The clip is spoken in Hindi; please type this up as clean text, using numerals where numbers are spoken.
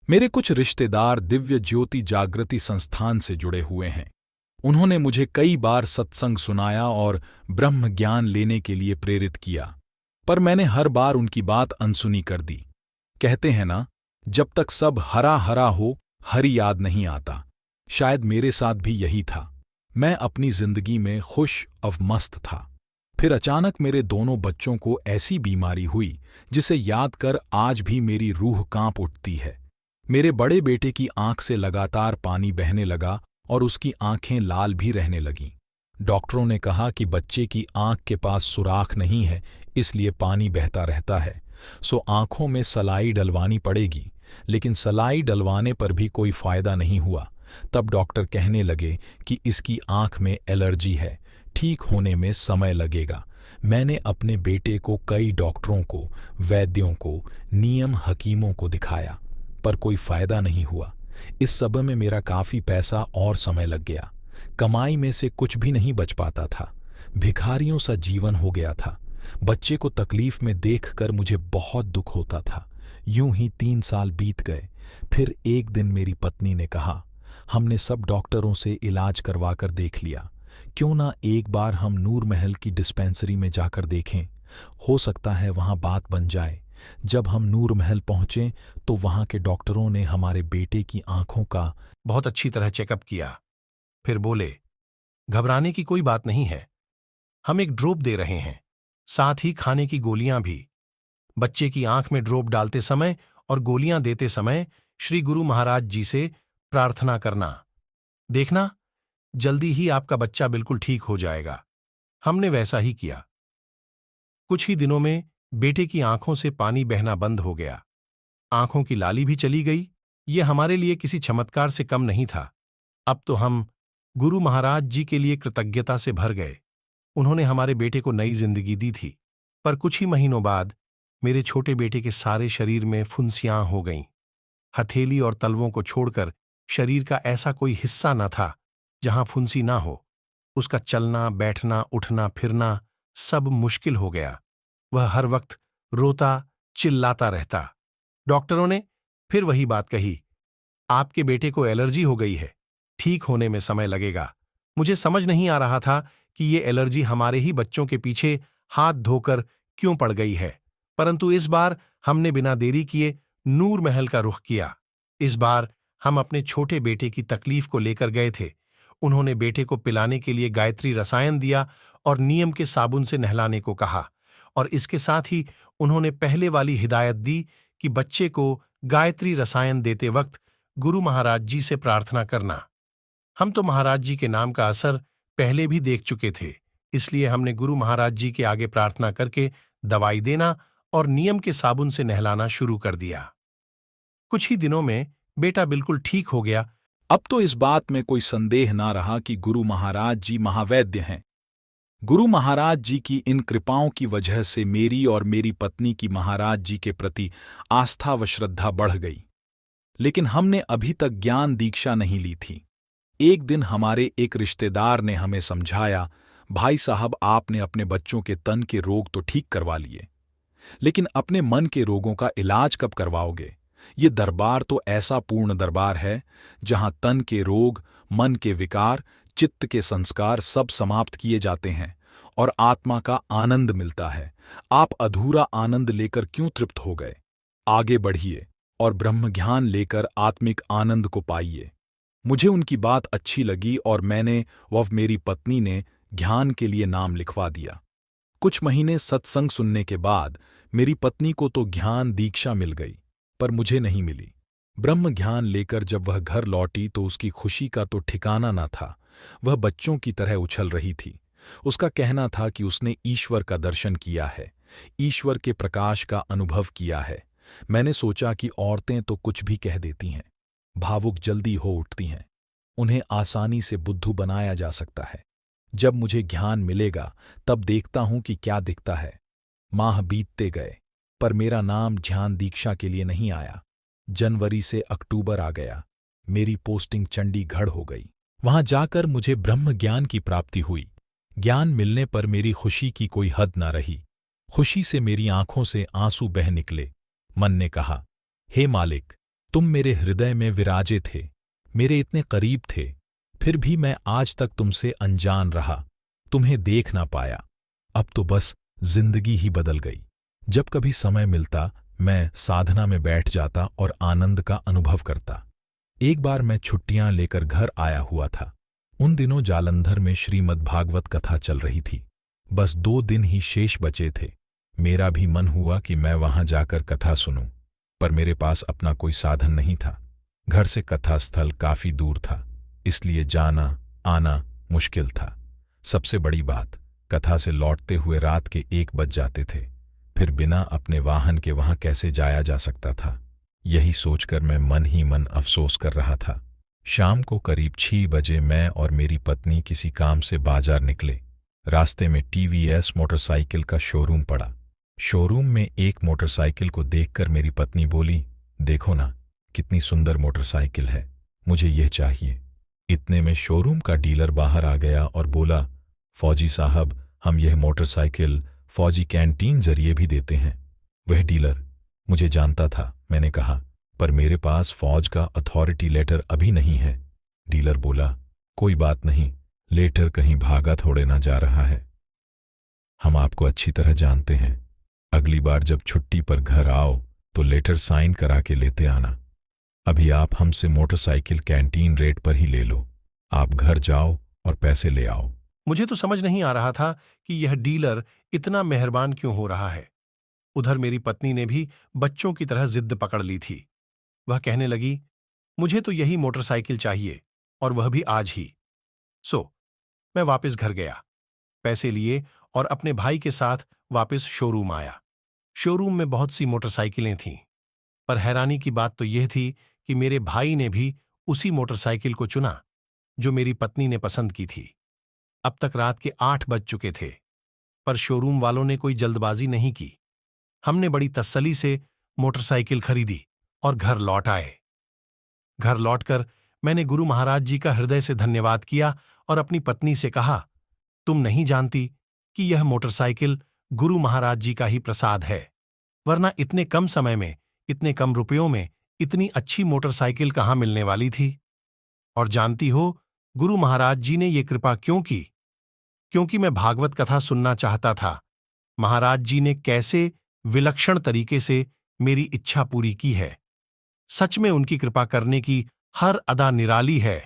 मेरे कुछ रिश्तेदार दिव्य ज्योति जागृति संस्थान से जुड़े हुए हैं। उन्होंने मुझे कई बार सत्संग सुनाया और ब्रह्म ज्ञान लेने के लिए प्रेरित किया, पर मैंने हर बार उनकी बात अनसुनी कर दी। कहते हैं ना, जब तक सब हरा हरा हो, हरी याद नहीं आता। शायद मेरे साथ भी यही था। मैं अपनी जिंदगी में खुश और मस्त था। फिर अचानक मेरे दोनों बच्चों को ऐसी बीमारी हुई जिसे याद कर आज भी मेरी रूह कांप उठती है। मेरे बड़े बेटे की आंख से लगातार पानी बहने लगा और उसकी आंखें लाल भी रहने लगीं। डॉक्टरों ने कहा कि बच्चे की आंख के पास सुराख नहीं है, इसलिए पानी बहता रहता है, सो आंखों में सलाई डलवानी पड़ेगी। लेकिन सलाई डलवाने पर भी कोई फायदा नहीं हुआ। तब डॉक्टर कहने लगे कि इसकी आंख में एलर्जी है, ठीक होने में समय लगेगा। मैंने अपने बेटे को कई डॉक्टरों को, वैद्यों को, नियम हकीमों को दिखाया, पर कोई फायदा नहीं हुआ। इस सब में मेरा काफी पैसा और समय लग गया। कमाई में से कुछ भी नहीं बच पाता था। भिखारियों सा जीवन हो गया था। बच्चे को तकलीफ में देखकर मुझे बहुत दुख होता था। यूं ही 3 साल बीत गए। फिर एक दिन मेरी पत्नी ने कहा, हमने सब डॉक्टरों से इलाज करवाकर देख लिया, क्यों ना एक बार हम नूर महल की डिस्पेंसरी में जाकर देखें, हो सकता है वहां बात बन जाए। जब हम नूर महल पहुंचे तो वहां के डॉक्टरों ने हमारे बेटे की आंखों का बहुत अच्छी तरह चेकअप किया। फिर बोले, घबराने की कोई बात नहीं है, हम एक ड्रॉप दे रहे हैं, साथ ही खाने की गोलियां भी। बच्चे की आंख में ड्रॉप डालते समय और गोलियां देते समय श्री गुरु महाराज जी से प्रार्थना करना। देखना, जल्दी ही आपका बच्चा बिल्कुल ठीक हो जाएगा। हमने वैसा ही किया। कुछ ही दिनों में बेटे की आंखों से पानी बहना बंद हो गया। आंखों की लाली भी चली गई। ये हमारे लिए किसी चमत्कार से कम नहीं था। अब तो हम गुरु महाराज जी के लिए कृतज्ञता से भर गए। उन्होंने हमारे बेटे को नई जिंदगी दी थी। पर कुछ ही महीनों बाद मेरे छोटे बेटे के सारे शरीर में फुंसियां हो गईं। हथेली और तलवों को छोड़कर शरीर का ऐसा कोई हिस्सा न था जहां फुंसी ना हो। उसका चलना, बैठना, उठना, फिरना सब मुश्किल हो गया। वह हर वक्त रोता, चिल्लाता रहता। डॉक्टरों ने फिर वही बात कही, आपके बेटे को एलर्जी हो गई है, ठीक होने में समय लगेगा। मुझे समझ नहीं आ रहा था कि ये एलर्जी हमारे ही बच्चों के पीछे हाथ धोकर क्यों पड़ गई है। परंतु इस बार हमने बिना देरी किए नूर महल का रुख किया। इस बार हम अपने छोटे बेटे की तकलीफ को लेकर गए थे। उन्होंने बेटे को पिलाने के लिए गायत्री रसायन दिया और नियम के साबुन से नहलाने को कहा, और इसके साथ ही उन्होंने पहले वाली हिदायत दी कि बच्चे को गायत्री रसायन देते वक्त गुरु महाराज जी से प्रार्थना करना। हम तो महाराज जी के नाम का असर पहले भी देख चुके थे, इसलिए हमने गुरु महाराज जी के आगे प्रार्थना करके दवाई देना और नियम के साबुन से नहलाना शुरू कर दिया। कुछ ही दिनों में बेटा बिल्कुल ठीक हो गया। अब तो इस बात में कोई संदेह ना रहा कि गुरु महाराज जी महावैद्य हैं। गुरु महाराज जी की इन कृपाओं की वजह से मेरी और मेरी पत्नी की महाराज जी के प्रति आस्था व श्रद्धा बढ़ गई। लेकिन हमने अभी तक ज्ञान दीक्षा नहीं ली थी। एक दिन हमारे एक रिश्तेदार ने हमें समझाया, भाई साहब, आपने अपने बच्चों के तन के रोग तो ठीक करवा लिए, लेकिन अपने मन के रोगों का इलाज कब करवाओगे? ये दरबार तो ऐसा पूर्ण दरबार है जहां तन के रोग, मन के विकार, चित्त के संस्कार सब समाप्त किए जाते हैं और आत्मा का आनंद मिलता है। आप अधूरा आनंद लेकर क्यों तृप्त हो गए? आगे बढ़िए और ब्रह्म ज्ञान लेकर आत्मिक आनंद को पाइए। मुझे उनकी बात अच्छी लगी और मैंने व मेरी पत्नी ने ज्ञान के लिए नाम लिखवा दिया। कुछ महीने सत्संग सुनने के बाद मेरी पत्नी को तो ज्ञान दीक्षा मिल गई, पर मुझे नहीं मिली। ब्रह्म ज्ञान लेकर जब वह घर लौटी तो उसकी खुशी का तो ठिकाना न था। वह बच्चों की तरह उछल रही थी। उसका कहना था कि उसने ईश्वर का दर्शन किया है, ईश्वर के प्रकाश का अनुभव किया है। मैंने सोचा कि औरतें तो कुछ भी कह देती हैं, भावुक जल्दी हो उठती हैं, उन्हें आसानी से बुद्धू बनाया जा सकता है। जब मुझे ज्ञान मिलेगा तब देखता हूं कि क्या दिखता है। माह बीतते गए, पर मेरा नाम ध्यान दीक्षा के लिए नहीं आया। जनवरी से अक्टूबर आ गया। मेरी पोस्टिंग चंडीगढ़ हो गई। वहां जाकर मुझे ब्रह्म ज्ञान की प्राप्ति हुई। ज्ञान मिलने पर मेरी खुशी की कोई हद न रही। खुशी से मेरी आंखों से आंसू बह निकले। मन ने कहा, हे मालिक, तुम मेरे हृदय में विराजे थे, मेरे इतने करीब थे, फिर भी मैं आज तक तुमसे अनजान रहा, तुम्हें देख ना पाया। अब तो बस जिंदगी ही बदल गई। जब कभी समय मिलता मैं साधना में बैठ जाता और आनंद का अनुभव करता। एक बार मैं छुट्टियां लेकर घर आया हुआ था। उन दिनों जालंधर में श्रीमद् भागवत कथा चल रही थी। बस 2 दिन ही शेष बचे थे। मेरा भी मन हुआ कि मैं वहां जाकर कथा सुनूं, पर मेरे पास अपना कोई साधन नहीं था। घर से कथा स्थल काफी दूर था, इसलिए जाना आना मुश्किल था। सबसे बड़ी बात, कथा से लौटते हुए रात के 1 बज जाते थे। फिर बिना अपने वाहन के वहां कैसे जाया जा सकता था, यही सोचकर मैं मन ही मन अफसोस कर रहा था। शाम को करीब 6 बजे मैं और मेरी पत्नी किसी काम से बाजार निकले। रास्ते में टीवीएस मोटरसाइकिल का शोरूम पड़ा। शोरूम में एक मोटरसाइकिल को देखकर मेरी पत्नी बोली, देखो ना, कितनी सुंदर मोटरसाइकिल है, मुझे यह चाहिए। इतने में शोरूम का डीलर बाहर आ गया और बोला, फौजी साहब, हम यह मोटरसाइकिल फौजी कैंटीन जरिए भी देते हैं। वह डीलर मुझे जानता था। मैंने कहा, पर मेरे पास फौज का अथॉरिटी लेटर अभी नहीं है। डीलर बोला, कोई बात नहीं, लेटर कहीं भागा थोड़े ना जा रहा है, हम आपको अच्छी तरह जानते हैं। अगली बार जब छुट्टी पर घर आओ तो लेटर साइन करा के लेते आना। अभी आप हमसे मोटरसाइकिल कैंटीन रेट पर ही ले लो। आप घर जाओ और पैसे ले आओ। मुझे तो समझ नहीं आ रहा था कि यह डीलर इतना मेहरबान क्यों हो रहा है। उधर मेरी पत्नी ने भी बच्चों की तरह जिद पकड़ ली थी। वह कहने लगी, मुझे तो यही मोटरसाइकिल चाहिए, और वह भी आज ही। सो मैं वापस घर गया, पैसे लिए और अपने भाई के साथ वापस शोरूम आया। शोरूम में बहुत सी मोटरसाइकिलें थीं, पर हैरानी की बात तो यह थी कि मेरे भाई ने भी उसी मोटरसाइकिल को चुना जो मेरी पत्नी ने पसंद की थी। अब तक रात के 8 बज चुके थे, पर शोरूम वालों ने कोई जल्दबाजी नहीं की। हमने बड़ी तसल्ली से मोटरसाइकिल खरीदी और घर लौट आए। घर लौटकर मैंने गुरु महाराज जी का हृदय से धन्यवाद किया और अपनी पत्नी से कहा, तुम नहीं जानती कि यह मोटरसाइकिल गुरु महाराज जी का ही प्रसाद है, वरना इतने कम समय में, इतने कम रुपयों में इतनी अच्छी मोटरसाइकिल कहाँ मिलने वाली थी। और जानती हो गुरु महाराज जी ने ये कृपा क्यों की? क्योंकि मैं भागवत कथा सुनना चाहता था। महाराज जी ने कैसे विलक्षण तरीके से मेरी इच्छा पूरी की है। सच में उनकी कृपा करने की हर अदा निराली है।